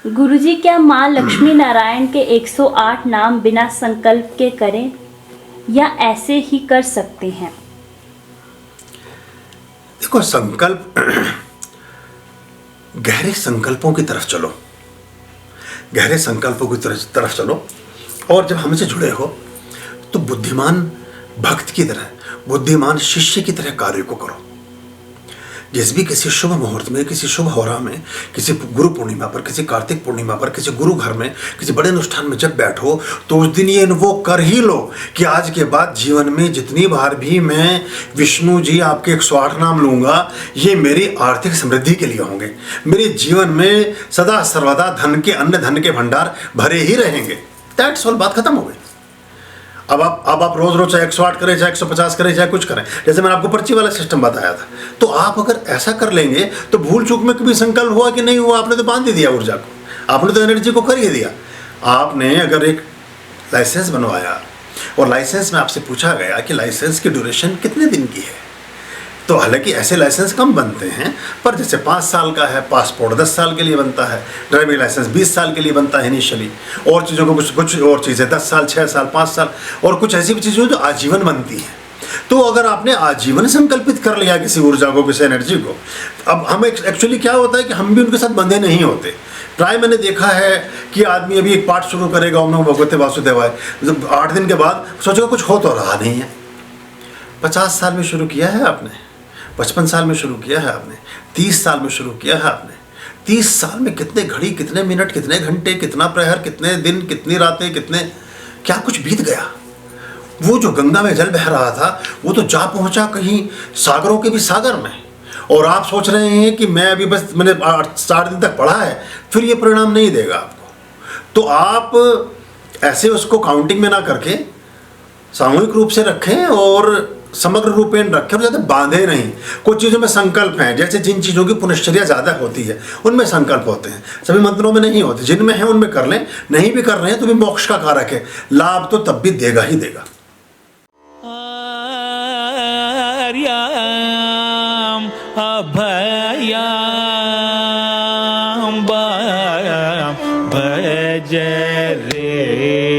गुरुजी, क्या माँ लक्ष्मी नारायण के 108 नाम बिना संकल्प के करें या ऐसे ही कर सकते हैं? देखो, संकल्प गहरे संकल्पों की तरफ चलो, गहरे संकल्पों की तरफ चलो। और जब हमसे जुड़े हो तो बुद्धिमान भक्त की तरह, बुद्धिमान शिष्य की तरह कार्य को करो। जिस भी किसी शुभ मुहूर्त में, किसी शुभ होरा में, किसी गुरु पूर्णिमा पर, किसी कार्तिक पूर्णिमा पर, किसी गुरु घर में, किसी बड़े अनुष्ठान में जब बैठो तो उस दिन ये इन्वोक कर ही लो कि आज के बाद जीवन में जितनी बार भी मैं विष्णु जी आपके 108 नाम लूंगा, ये मेरी आर्थिक समृद्धि के लिए होंगे। मेरे जीवन में सदा सर्वदा धन के, अन्न धन के भंडार भरे ही रहेंगे। दैट्स ऑल, बात खत्म हो गई। अब आप रोज रोज चाहे 108 करें, चाहे 150 करें, चाहे कुछ करें, जैसे मैंने आपको पर्ची वाला सिस्टम बताया था, तो आप अगर ऐसा कर लेंगे तो भूल चूक में कभी संकल्प हुआ कि नहीं हुआ, आपने तो बांध ही दिया ऊर्जा को, आपने तो एनर्जी को कर ही दिया। आपने अगर एक लाइसेंस बनवाया और लाइसेंस में आपसे पूछा गया कि लाइसेंस की ड्यूरेशन कितने दिन की है, तो हालांकि ऐसे लाइसेंस कम बनते हैं, पर जैसे 5 साल का है, पासपोर्ट 10 साल के लिए बनता है, ड्राइविंग लाइसेंस 20 साल के लिए बनता है इनिशियली, और चीज़ों को कुछ और चीज़ें 10 साल, 6 साल, 5 साल, और कुछ ऐसी भी चीज़ें जो आजीवन बनती हैं। तो अगर आपने आजीवन संकल्पित कर लिया किसी ऊर्जा को, किसी एनर्जी को, अब हम एक्चुअली क्या होता है कि हम भी उनके साथ बंधे नहीं होते। प्राय मैंने देखा है कि आदमी अभी एक पाठ शुरू करेगा, ओम नमो भगवते वासुदेवाय, 8 दिन के बाद सोचेगा कुछ हो तो रहा नहीं है। 50 साल में शुरू किया है आपने, 55 साल में शुरू किया है आपने, 30 साल में शुरू किया है आपने, 30 साल में कितने घड़ी, कितने मिनट, कितने घंटे, कितना प्रहर, कितने दिन, कितनी रातें, कितने क्या कुछ बीत गया। वो जो गंगा में जल बह रहा था वो तो जा पहुंचा कहीं सागरों के भी सागर में, और आप सोच रहे हैं कि मैं अभी बस मैंने 4 दिन तक पढ़ा है, फिर ये परिणाम नहीं देगा आपको। तो आप ऐसे उसको काउंटिंग में ना करके सामूहिक रूप से रखें और समग्र रूपेण रखें, और ज़्यादा बांधे नहीं। कुछ चीज़ों में संकल्प हैं, जैसे जिन चीज़ों की पुनश्चर्या ज़्यादा होती है उनमें संकल्प होते हैं, सभी मंत्रों में नहीं होते। जिनमें हैं उनमें कर लें, नहीं भी कर रहे हैं तो भी मोक्ष का कारक है, लाभ तो तब भी देगा ही देगा। अभयाम भज रे